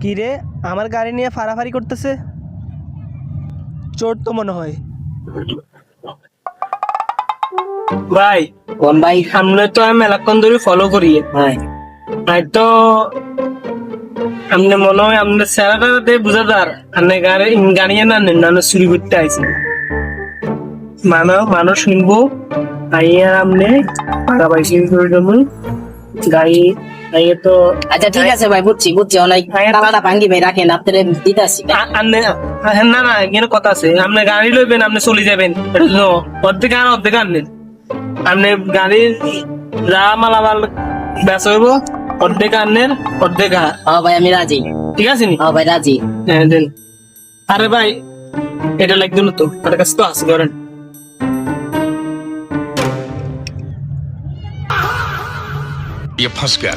কি রে, আমার গাড়ি নিয়ে ফাড়াফাড়ি করতেছে? চোর তো মনে হয়। ভাই কোন ভাই? সামনে তো আমি মেলাক্ষণ ধরে ফলো করি হ্যাঁ ভাই, তো আপনি মনে হয় আপনার স্যারাটাতে বুঝা যার আপনি গাড়িয়ে না নেন না চুরি করতে আইছেন। মানুষ শুনবো আইয়া আপনি টাকা পয়সা করে দেবো গাড়ি আইয়ে তো। আচ্ছা ঠিক আছে ভাই, বুঝছি অনেক তালাটা ভাঙ্গি ভাই, রাখেন আপনাদের দিতে আসি। না না এখানে কথা আছে, আপনি গাড়ি লইবেন আপনি চলে যাবেন, অর্ধেক আনেন আপনি গাড়ির যা মালামাল বেচ হইব অর্ধেক আনেন অর্ধেক হ্যাঁ ভাই আমি রাজি। ঠিক আছে নি? হ্যাঁ ভাই রাজি। হ্যাঁ দেন। আরে ভাই এটা লাগবে না তো, তার কাছে তো আছে করেন। ये फंस गया।